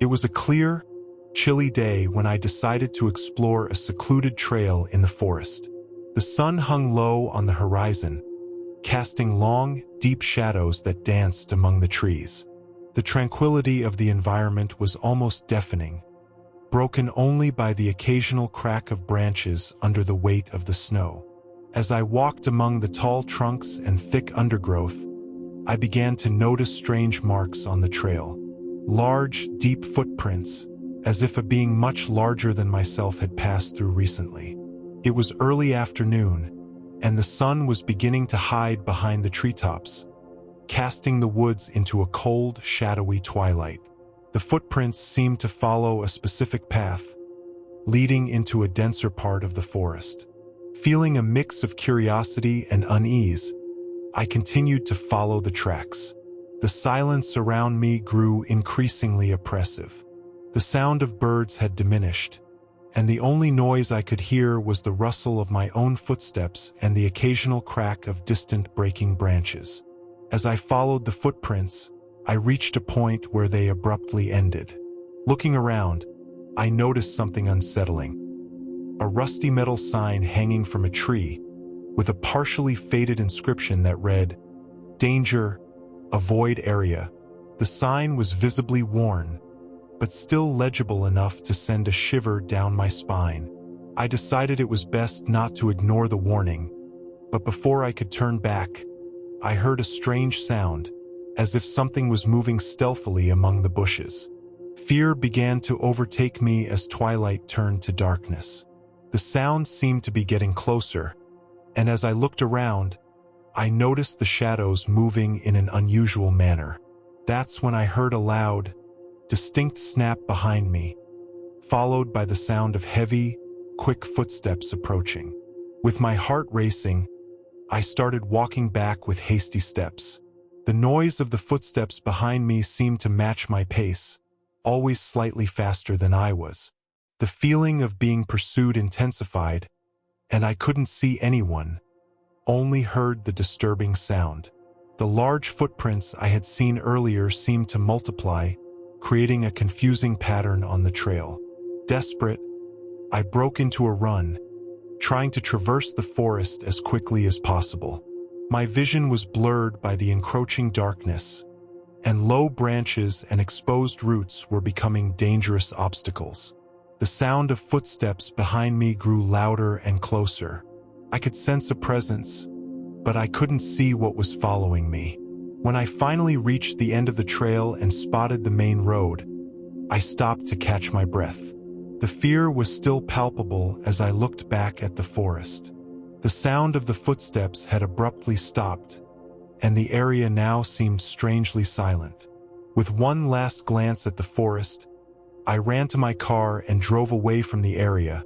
was a clear, chilly day when I decided to explore a secluded trail in the forest. The sun hung low on the horizon, casting long, deep shadows that danced among the trees. The tranquility of the environment was almost deafening, broken only by the occasional crack of branches under the weight of the snow. As I walked among the tall trunks and thick undergrowth, I began to notice strange marks on the trail. Large, deep footprints, as if a being much larger than myself had passed through recently. It was early afternoon, and the sun was beginning to hide behind the treetops, casting the woods into a cold, shadowy twilight. The footprints seemed to follow a specific path, leading into a denser part of the forest. Feeling a mix of curiosity and unease, I continued to follow the tracks. The silence around me grew increasingly oppressive. The sound of birds had diminished, and the only noise I could hear was the rustle of my own footsteps and the occasional crack of distant breaking branches. As I followed the footprints, I reached a point where they abruptly ended. Looking around, I noticed something unsettling. A rusty metal sign hanging from a tree, with a partially faded inscription that read, "Danger, Avoid Area." The sign was visibly worn, but still legible enough to send a shiver down my spine. I decided it was best not to ignore the warning, but before I could turn back, I heard a strange sound, as if something was moving stealthily among the bushes. Fear began to overtake me as twilight turned to darkness. The sound seemed to be getting closer, and as I looked around, I noticed the shadows moving in an unusual manner. That's when I heard a loud, distinct snap behind me, followed by the sound of heavy, quick footsteps approaching. With my heart racing, I started walking back with hasty steps. The noise of the footsteps behind me seemed to match my pace, always slightly faster than I was. The feeling of being pursued intensified, and I couldn't see anyone, only heard the disturbing sound. The large footprints I had seen earlier seemed to multiply, creating a confusing pattern on the trail. Desperate, I broke into a run, trying to traverse the forest as quickly as possible. My vision was blurred by the encroaching darkness, and low branches and exposed roots were becoming dangerous obstacles. The sound of footsteps behind me grew louder and closer. I could sense a presence, but I couldn't see what was following me. When I finally reached the end of the trail and spotted the main road, I stopped to catch my breath. The fear was still palpable as I looked back at the forest. The sound of the footsteps had abruptly stopped, and the area now seemed strangely silent. With one last glance at the forest, I ran to my car and drove away from the area,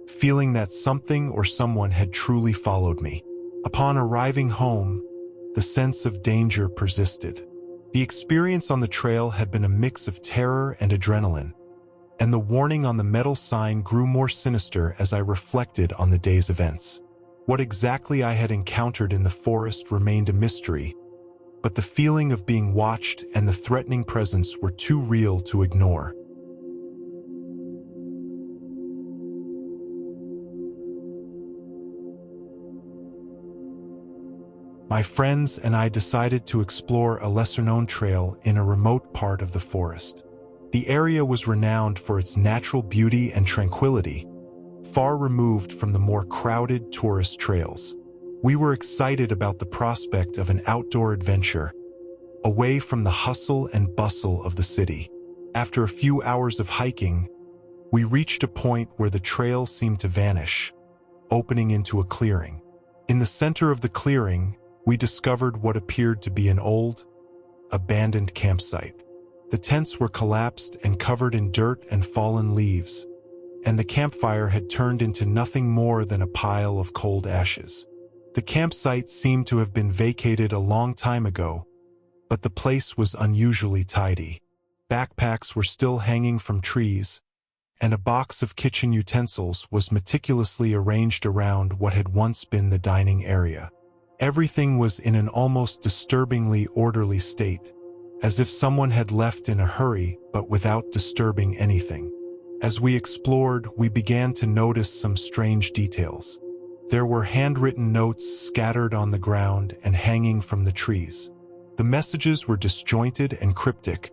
feeling that something or someone had truly followed me. Upon arriving home, the sense of danger persisted. The experience on the trail had been a mix of terror and adrenaline, and the warning on the metal sign grew more sinister as I reflected on the day's events. What exactly I had encountered in the forest remained a mystery, but the feeling of being watched and the threatening presence were too real to ignore. My friends and I decided to explore a lesser-known trail in a remote part of the forest. The area was renowned for its natural beauty and tranquility, far removed from the more crowded tourist trails. We were excited about the prospect of an outdoor adventure, away from the hustle and bustle of the city. After a few hours of hiking, we reached a point where the trail seemed to vanish, opening into a clearing. In the center of the clearing, we discovered what appeared to be an old, abandoned campsite. The tents were collapsed and covered in dirt and fallen leaves, and the campfire had turned into nothing more than a pile of cold ashes. The campsite seemed to have been vacated a long time ago, but the place was unusually tidy. Backpacks were still hanging from trees, and a box of kitchen utensils was meticulously arranged around what had once been the dining area. Everything was in an almost disturbingly orderly state, as if someone had left in a hurry but without disturbing anything. As we explored, we began to notice some strange details. There were handwritten notes scattered on the ground and hanging from the trees. The messages were disjointed and cryptic,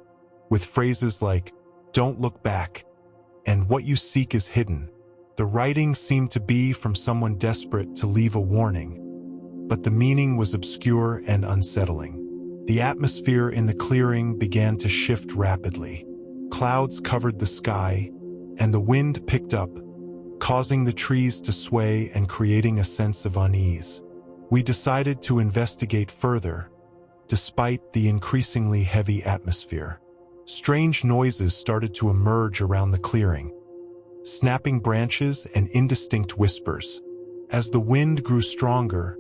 with phrases like, "Don't look back," and "What you seek is hidden." The writing seemed to be from someone desperate to leave a warning, but the meaning was obscure and unsettling. The atmosphere in the clearing began to shift rapidly. Clouds covered the sky, and the wind picked up, causing the trees to sway and creating a sense of unease. We decided to investigate further, despite the increasingly heavy atmosphere. Strange noises started to emerge around the clearing, snapping branches and indistinct whispers. As the wind grew stronger,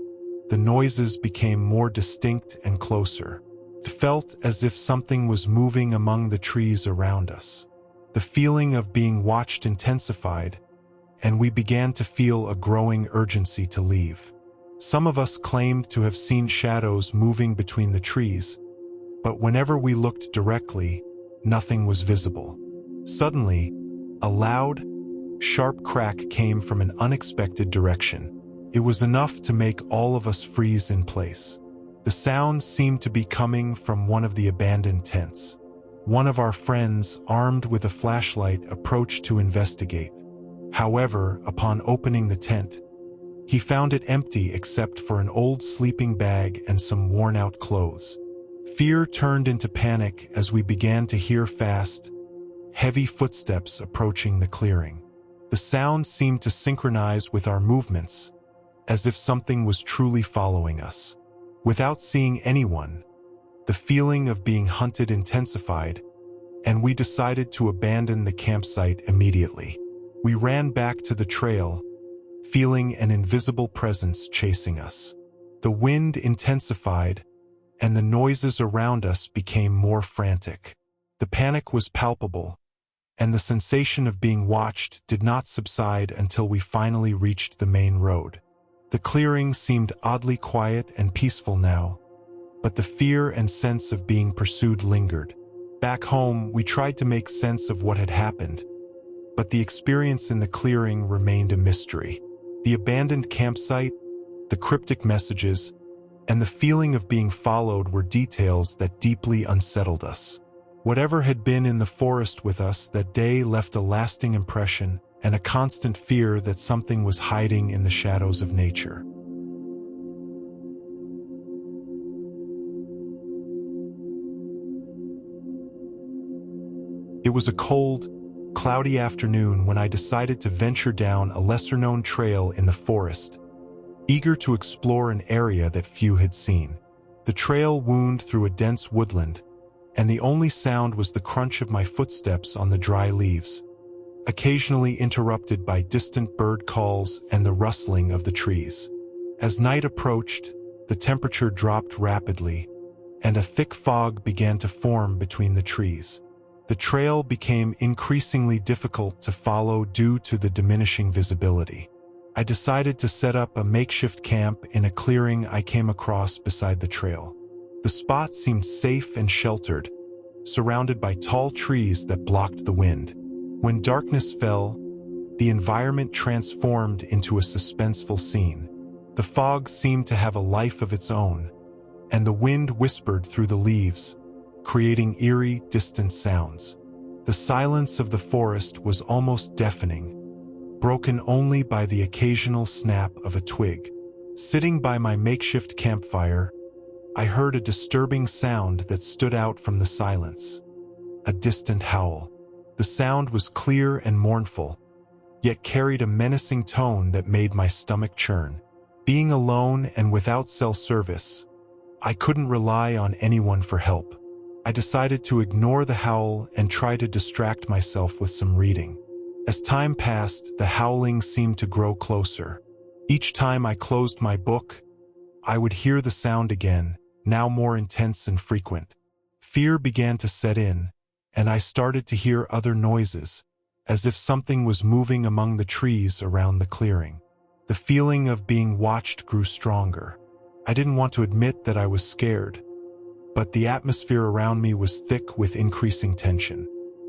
the noises became more distinct and closer. It felt as if something was moving among the trees around us. The feeling of being watched intensified, and we began to feel a growing urgency to leave. Some of us claimed to have seen shadows moving between the trees, but whenever we looked directly, nothing was visible. Suddenly, a loud, sharp crack came from an unexpected direction. It was enough to make all of us freeze in place. The sound seemed to be coming from one of the abandoned tents. One of our friends, armed with a flashlight, approached to investigate. However, upon opening the tent, he found it empty except for an old sleeping bag and some worn-out clothes. Fear turned into panic as we began to hear fast, heavy footsteps approaching the clearing. The sound seemed to synchronize with our movements, as if something was truly following us. Without seeing anyone, the feeling of being hunted intensified, and we decided to abandon the campsite immediately. We ran back to the trail, feeling an invisible presence chasing us. The wind intensified, and the noises around us became more frantic. The panic was palpable, and the sensation of being watched did not subside until we finally reached the main road. The clearing seemed oddly quiet and peaceful now, but the fear and sense of being pursued lingered. Back home, we tried to make sense of what had happened, but the experience in the clearing remained a mystery. The abandoned campsite, the cryptic messages, and the feeling of being followed were details that deeply unsettled us. Whatever had been in the forest with us that day left a lasting impression and a constant fear that something was hiding in the shadows of nature. It was a cold, cloudy afternoon when I decided to venture down a lesser-known trail in the forest, eager to explore an area that few had seen. The trail wound through a dense woodland, and the only sound was the crunch of my footsteps on the dry leaves, occasionally interrupted by distant bird calls and the rustling of the trees. As night approached, the temperature dropped rapidly, and a thick fog began to form between the trees. The trail became increasingly difficult to follow due to the diminishing visibility. I decided to set up a makeshift camp in a clearing I came across beside the trail. The spot seemed safe and sheltered, surrounded by tall trees that blocked the wind. When darkness fell, the environment transformed into a suspenseful scene. The fog seemed to have a life of its own, and the wind whispered through the leaves, creating eerie, distant sounds. The silence of the forest was almost deafening, broken only by the occasional snap of a twig. Sitting by my makeshift campfire, I heard a disturbing sound that stood out from the silence. A distant howl. The sound was clear and mournful, yet carried a menacing tone that made my stomach churn. Being alone and without cell service, I couldn't rely on anyone for help. I decided to ignore the howl and try to distract myself with some reading. As time passed, the howling seemed to grow closer. Each time I closed my book, I would hear the sound again, now more intense and frequent. Fear began to set in, and I started to hear other noises, as if something was moving among the trees around the clearing. The feeling of being watched grew stronger. I didn't want to admit that I was scared, but the atmosphere around me was thick with increasing tension.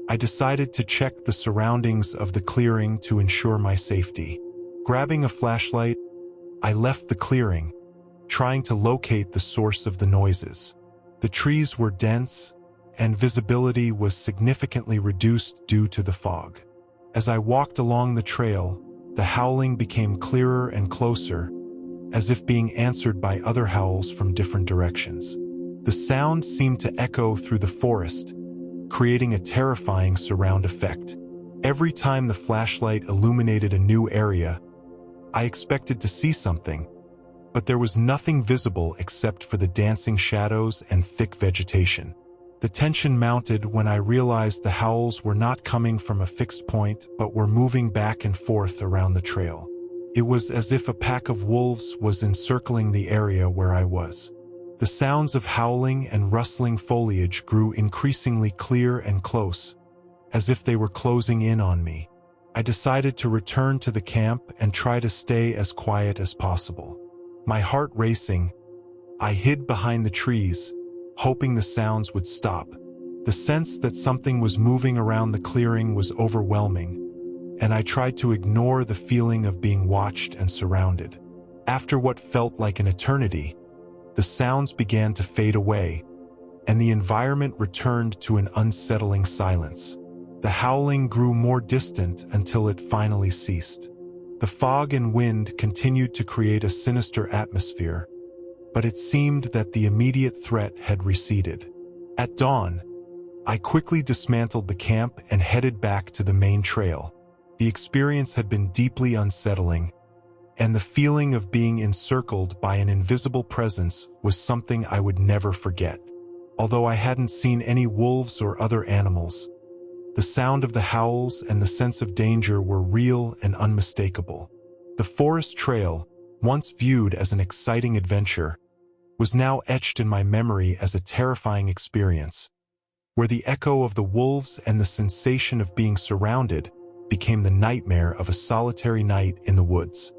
I decided to check the surroundings of the clearing to ensure my safety. Grabbing a flashlight, I left the clearing, trying to locate the source of the noises. The trees were dense, and visibility was significantly reduced due to the fog. As I walked along the trail, the howling became clearer and closer, as if being answered by other howls from different directions. The sound seemed to echo through the forest, creating a terrifying surround effect. Every time the flashlight illuminated a new area, I expected to see something, but there was nothing visible except for the dancing shadows and thick vegetation. The tension mounted when I realized the howls were not coming from a fixed point, but were moving back and forth around the trail. It was as if a pack of wolves was encircling the area where I was. The sounds of howling and rustling foliage grew increasingly clear and close, as if they were closing in on me. I decided to return to the camp and try to stay as quiet as possible. My heart racing, I hid behind the trees, hoping the sounds would stop. The sense that something was moving around the clearing was overwhelming, and I tried to ignore the feeling of being watched and surrounded. After what felt like an eternity, the sounds began to fade away, and the environment returned to an unsettling silence. The howling grew more distant until it finally ceased. The fog and wind continued to create a sinister atmosphere, but it seemed that the immediate threat had receded. At dawn, I quickly dismantled the camp and headed back to the main trail. The experience had been deeply unsettling, and the feeling of being encircled by an invisible presence was something I would never forget. Although I hadn't seen any wolves or other animals, the sound of the howls and the sense of danger were real and unmistakable. The forest trail, once viewed as an exciting adventure, was now etched in my memory as a terrifying experience, where the echo of the wolves and the sensation of being surrounded became the nightmare of a solitary night in the woods.